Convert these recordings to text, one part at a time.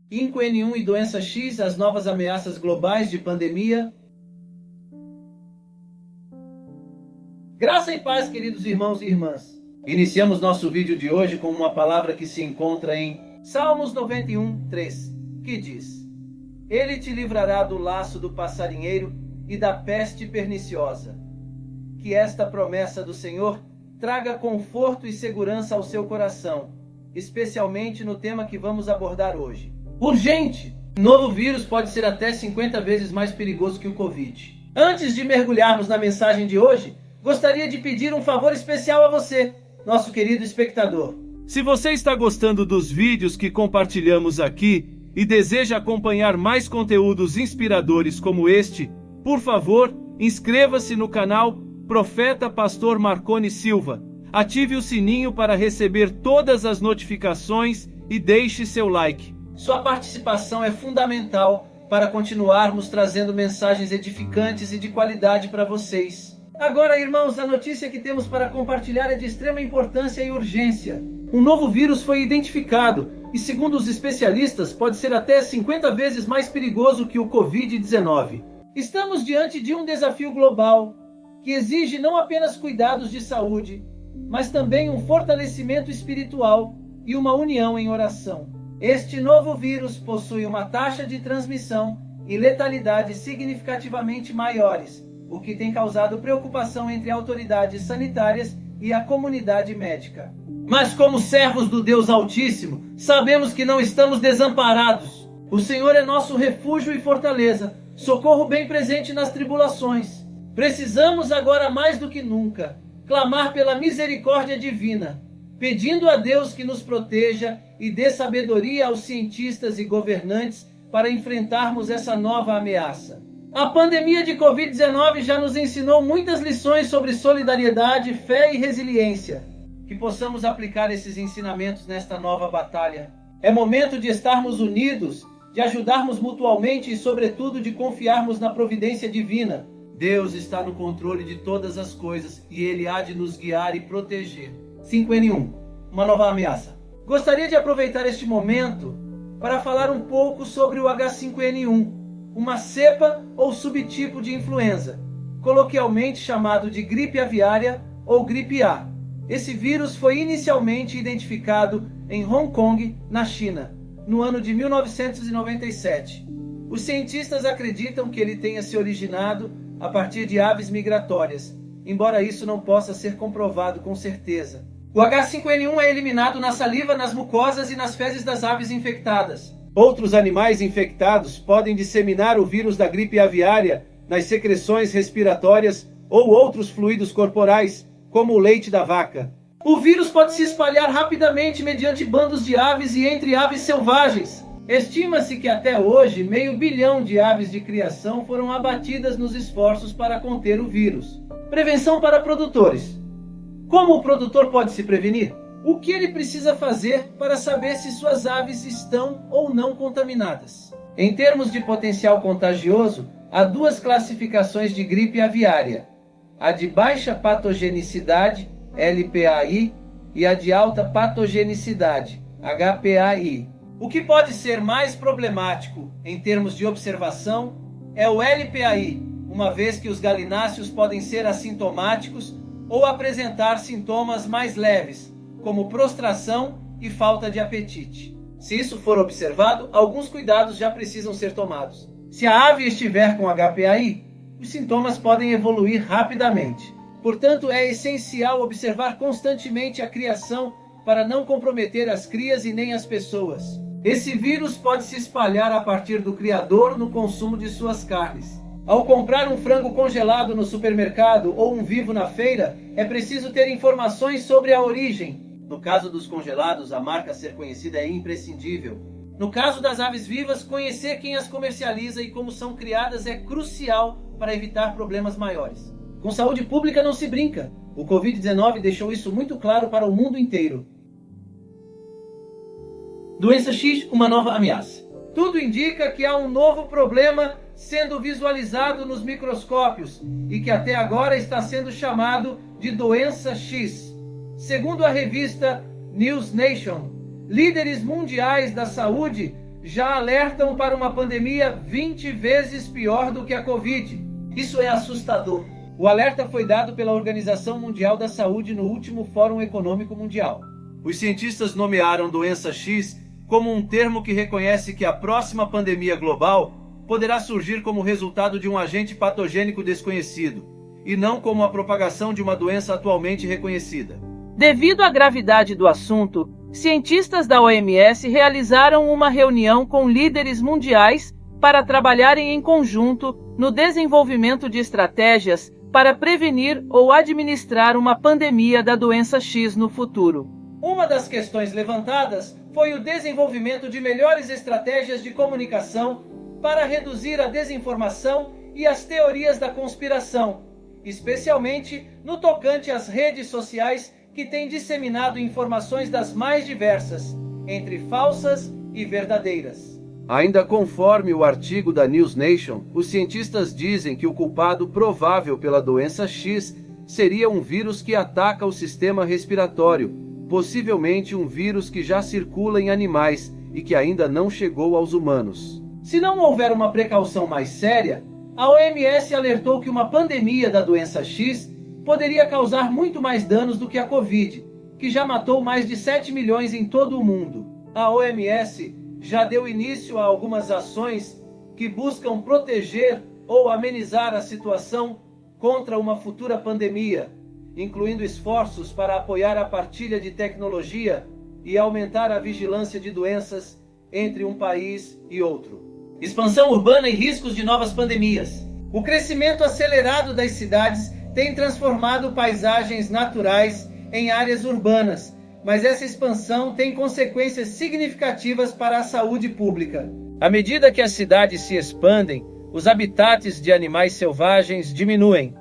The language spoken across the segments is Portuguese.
5N1 e doença X, as novas ameaças globais de pandemia. Graça e paz, queridos irmãos e irmãs. Iniciamos nosso vídeo de hoje com uma palavra que se encontra em Salmos 91, 3, que diz: Ele te livrará do laço do passarinheiro e da peste perniciosa. Que esta promessa do Senhor traga conforto e segurança ao seu coração, especialmente no tema que vamos abordar hoje. Urgente! O novo vírus pode ser até 50 vezes mais perigoso que o Covid. Antes de mergulharmos na mensagem de hoje, gostaria de pedir um favor especial a você, nosso querido espectador. Se você está gostando dos vídeos que compartilhamos aqui e deseja acompanhar mais conteúdos inspiradores como este, por favor, inscreva-se no canal Profeta Pastor Marconi Silva. Ative o sininho para receber todas as notificações e deixe seu like. Sua participação é fundamental para continuarmos trazendo mensagens edificantes e de qualidade para vocês. Agora, irmãos, a notícia que temos para compartilhar é de extrema importância e urgência. Um novo vírus foi identificado e, segundo os especialistas, pode ser até 50 vezes mais perigoso que o Covid-19. Estamos diante de um desafio global que exige não apenas cuidados de saúde, mas também um fortalecimento espiritual e uma união em oração. Este novo vírus possui uma taxa de transmissão e letalidade significativamente maiores, o que tem causado preocupação entre autoridades sanitárias e a comunidade médica. Mas como servos do Deus Altíssimo, sabemos que não estamos desamparados. O Senhor é nosso refúgio e fortaleza, socorro bem presente nas tribulações. Precisamos agora mais do que nunca clamar pela misericórdia divina, pedindo a Deus que nos proteja e dê sabedoria aos cientistas e governantes para enfrentarmos essa nova ameaça. A pandemia de Covid-19 já nos ensinou muitas lições sobre solidariedade, fé e resiliência. Que possamos aplicar esses ensinamentos nesta nova batalha. É momento de estarmos unidos, de ajudarmos mutualmente e, sobretudo, de confiarmos na providência divina. Deus está no controle de todas as coisas e Ele há de nos guiar e proteger. 5N1, uma nova ameaça. Gostaria de aproveitar este momento para falar um pouco sobre o H5N1, uma cepa ou subtipo de influenza, coloquialmente chamado de gripe aviária ou gripe A. Esse vírus foi inicialmente identificado em Hong Kong, na China, no ano de 1997. Os cientistas acreditam que ele tenha se originado a partir de aves migratórias, embora isso não possa ser comprovado com certeza. O H5N1 é eliminado na saliva, nas mucosas e nas fezes das aves infectadas. Outros animais infectados podem disseminar o vírus da gripe aviária nas secreções respiratórias ou outros fluidos corporais, como o leite da vaca. O vírus pode se espalhar rapidamente mediante bandos de aves e entre aves selvagens. Estima-se que até hoje, 500 milhão de aves de criação foram abatidas nos esforços para conter o vírus. Prevenção para produtores. Como o produtor pode se prevenir? O que ele precisa fazer para saber se suas aves estão ou não contaminadas? Em termos de potencial contagioso, há duas classificações de gripe aviária: a de baixa patogenicidade, LPAI, e a de alta patogenicidade, HPAI. O que pode ser mais problemático em termos de observação é o LPAI, uma vez que os galináceos podem ser assintomáticos ou apresentar sintomas mais leves, como prostração e falta de apetite. Se isso for observado, alguns cuidados já precisam ser tomados. Se a ave estiver com HPAI, os sintomas podem evoluir rapidamente. Portanto, é essencial observar constantemente a criação para não comprometer as crias e nem as pessoas. Esse vírus pode se espalhar a partir do criador no consumo de suas carnes. Ao comprar um frango congelado no supermercado ou um vivo na feira, é preciso ter informações sobre a origem. No caso dos congelados, a marca a ser conhecida é imprescindível. No caso das aves vivas, conhecer quem as comercializa e como são criadas é crucial para evitar problemas maiores. Com saúde pública não se brinca. O Covid-19 deixou isso muito claro para o mundo inteiro. Doença X, uma nova ameaça. Tudo indica que há um novo problema sendo visualizado nos microscópios e que até agora está sendo chamado de doença X. Segundo a revista News Nation, líderes mundiais da saúde já alertam para uma pandemia 20 vezes pior do que a Covid. Isso é assustador. O alerta foi dado pela Organização Mundial da Saúde no último Fórum Econômico Mundial. Os cientistas nomearam doença X como um termo que reconhece que a próxima pandemia global poderá surgir como resultado de um agente patogênico desconhecido, e não como a propagação de uma doença atualmente reconhecida. Devido à gravidade do assunto, cientistas da OMS realizaram uma reunião com líderes mundiais para trabalharem em conjunto no desenvolvimento de estratégias para prevenir ou administrar uma pandemia da doença X no futuro. Uma das questões levantadas foi o desenvolvimento de melhores estratégias de comunicação para reduzir a desinformação e as teorias da conspiração, especialmente no tocante às redes sociais que têm disseminado informações das mais diversas, entre falsas e verdadeiras. Ainda conforme o artigo da News Nation, os cientistas dizem que o culpado provável pela doença X seria um vírus que ataca o sistema respiratório, possivelmente um vírus que já circula em animais e que ainda não chegou aos humanos. Se não houver uma precaução mais séria, a OMS alertou que uma pandemia da doença X poderia causar muito mais danos do que a Covid, que já matou mais de 7 milhões em todo o mundo. A OMS já deu início a algumas ações que buscam proteger ou amenizar a situação contra uma futura pandemia, incluindo esforços para apoiar a partilha de tecnologia e aumentar a vigilância de doenças entre um país e outro. Expansão urbana e riscos de novas pandemias. O crescimento acelerado das cidades tem transformado paisagens naturais em áreas urbanas, mas essa expansão tem consequências significativas para a saúde pública. À medida que as cidades se expandem, os habitats de animais selvagens diminuem,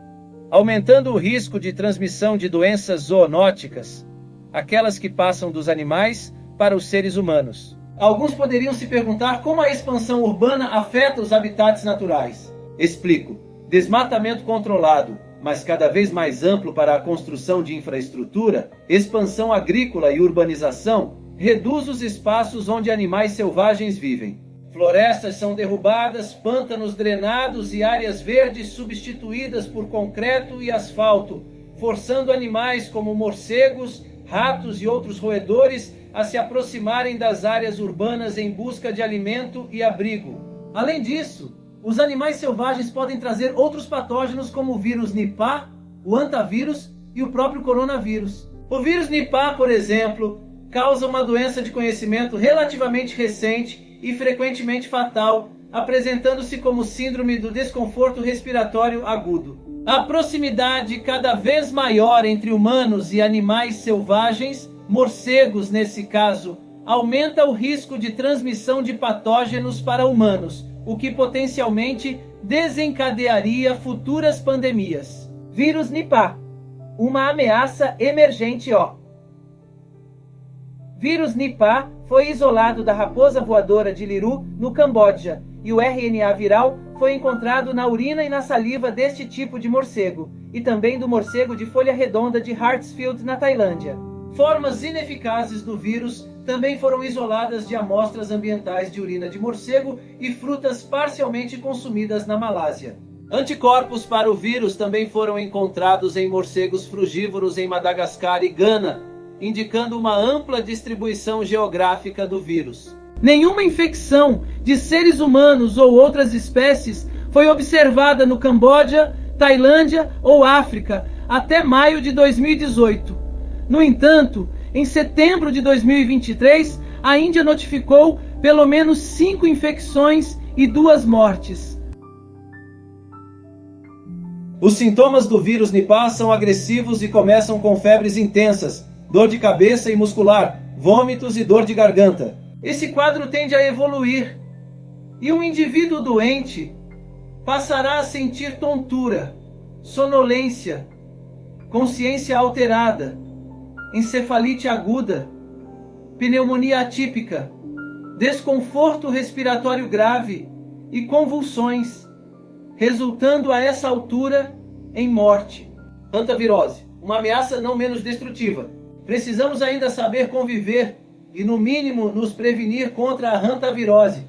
aumentando o risco de transmissão de doenças zoonóticas, aquelas que passam dos animais para os seres humanos. Alguns poderiam se perguntar como a expansão urbana afeta os habitats naturais. Explico. Desmatamento controlado, mas cada vez mais amplo para a construção de infraestrutura, expansão agrícola e urbanização reduz os espaços onde animais selvagens vivem. Florestas são derrubadas, pântanos drenados e áreas verdes substituídas por concreto e asfalto, forçando animais como morcegos, ratos e outros roedores a se aproximarem das áreas urbanas em busca de alimento e abrigo. Além disso, os animais selvagens podem trazer outros patógenos como o vírus Nipah, o hantavírus e o próprio coronavírus. O vírus Nipah, por exemplo, causa uma doença de conhecimento relativamente recente e frequentemente fatal, apresentando-se como síndrome do desconforto respiratório agudo. A proximidade cada vez maior entre humanos e animais selvagens, morcegos nesse caso, aumenta o risco de transmissão de patógenos para humanos, o que potencialmente desencadearia futuras pandemias. Vírus Nipah, uma ameaça emergente. Vírus Nipah foi isolado da raposa voadora de Liru, no Camboja, e o RNA viral foi encontrado na urina e na saliva deste tipo de morcego, e também do morcego de folha redonda de Hartsfield, na Tailândia. Formas ineficazes do vírus também foram isoladas de amostras ambientais de urina de morcego e frutas parcialmente consumidas na Malásia. Anticorpos para o vírus também foram encontrados em morcegos frugívoros em Madagascar e Gana, indicando uma ampla distribuição geográfica do vírus. Nenhuma infecção de seres humanos ou outras espécies foi observada no Camboja, Tailândia ou África até maio de 2018. No entanto, em setembro de 2023, a Índia notificou pelo menos 5 infecções e 2 mortes. Os sintomas do vírus Nipah são agressivos e começam com febres intensas, dor de cabeça e muscular, vômitos e dor de garganta. Esse quadro tende a evoluir e um indivíduo doente passará a sentir tontura, sonolência, consciência alterada, encefalite aguda, pneumonia atípica, desconforto respiratório grave e convulsões, resultando a essa altura em morte. Hantavirose, uma ameaça não menos destrutiva. Precisamos ainda saber conviver e, no mínimo, nos prevenir contra a hantavirose,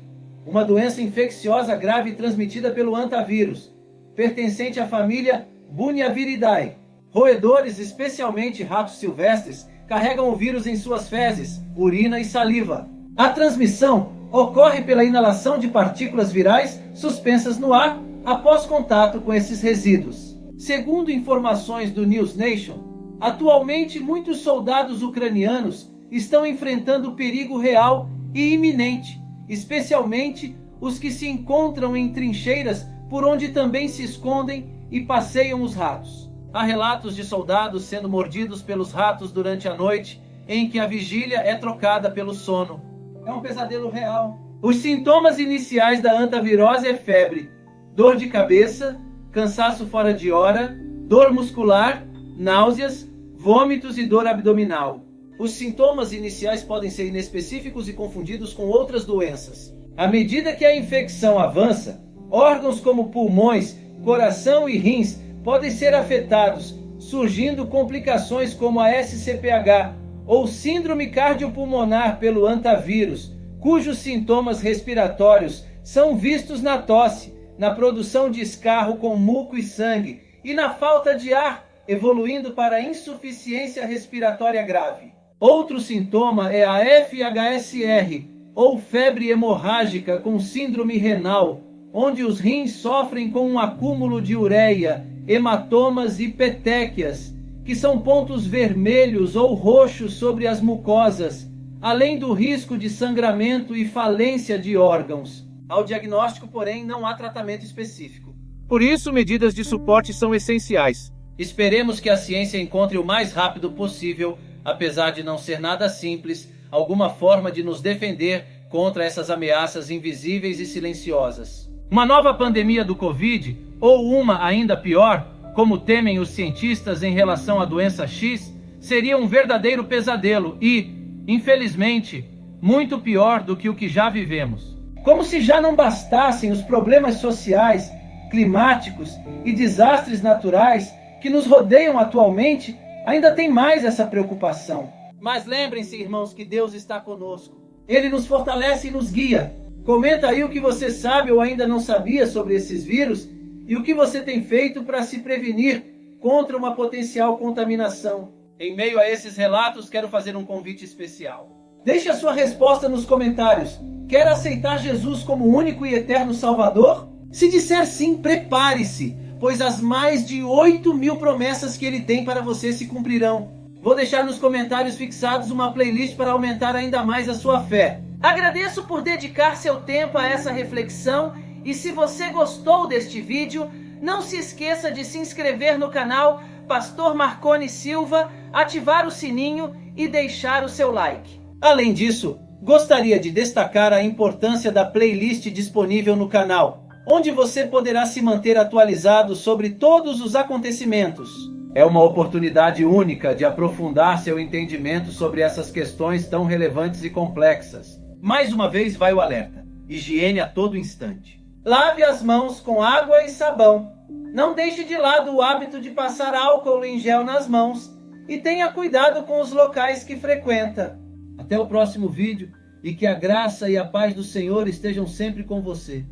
uma doença infecciosa grave transmitida pelo hantavírus, pertencente à família Bunyaviridae. Roedores, especialmente ratos silvestres, carregam o vírus em suas fezes, urina e saliva. A transmissão ocorre pela inalação de partículas virais suspensas no ar após contato com esses resíduos. Segundo informações do News Nation, atualmente muitos soldados ucranianos estão enfrentando perigo real e iminente, especialmente os que se encontram em trincheiras por onde também se escondem e passeiam os ratos. Há relatos de soldados sendo mordidos pelos ratos durante a noite, em que a vigília é trocada pelo sono. É um pesadelo real. Os sintomas iniciais da hantavirose é febre, dor de cabeça, cansaço fora de hora, dor muscular, náuseas, vômitos e dor abdominal. Os sintomas iniciais podem ser inespecíficos e confundidos com outras doenças. À medida que a infecção avança, órgãos como pulmões, coração e rins podem ser afetados, surgindo complicações como a SCPH ou síndrome cardiopulmonar pelo hantavírus, cujos sintomas respiratórios são vistos na tosse, na produção de escarro com muco e sangue e na falta de ar, evoluindo para a insuficiência respiratória grave. Outro sintoma é a FHSR, ou febre hemorrágica com síndrome renal, onde os rins sofrem com um acúmulo de ureia, hematomas e petequias, que são pontos vermelhos ou roxos sobre as mucosas, além do risco de sangramento e falência de órgãos. Ao diagnóstico, porém, não há tratamento específico. Por isso, medidas de suporte são essenciais. Esperemos que a ciência encontre o mais rápido possível, apesar de não ser nada simples, alguma forma de nos defender contra essas ameaças invisíveis e silenciosas. Uma nova pandemia do Covid, ou uma ainda pior, como temem os cientistas em relação à doença X, seria um verdadeiro pesadelo e, infelizmente, muito pior do que o que já vivemos. Como se já não bastassem os problemas sociais, climáticos e desastres naturais que nos rodeiam atualmente, ainda tem mais essa preocupação. Mas lembrem-se, irmãos, que Deus está conosco. Ele nos fortalece e nos guia. Comenta aí o que você sabe ou ainda não sabia sobre esses vírus e o que você tem feito para se prevenir contra uma potencial contaminação. Em meio a esses relatos, quero fazer um convite especial. Deixe a sua resposta nos comentários. Quer aceitar Jesus como único e eterno Salvador? Se disser sim, prepare-se, pois as mais de 8.000 promessas que ele tem para você se cumprirão. Vou deixar nos comentários fixados uma playlist para aumentar ainda mais a sua fé. Agradeço por dedicar seu tempo a essa reflexão e se você gostou deste vídeo, não se esqueça de se inscrever no canal Pastor Marconi Silva, ativar o sininho e deixar o seu like. Além disso, gostaria de destacar a importância da playlist disponível no canal, onde você poderá se manter atualizado sobre todos os acontecimentos. É uma oportunidade única de aprofundar seu entendimento sobre essas questões tão relevantes e complexas. Mais uma vez vai o alerta: higiene a todo instante. Lave as mãos com água e sabão. Não deixe de lado o hábito de passar álcool em gel nas mãos e tenha cuidado com os locais que frequenta. Até o próximo vídeo e que a graça e a paz do Senhor estejam sempre com você.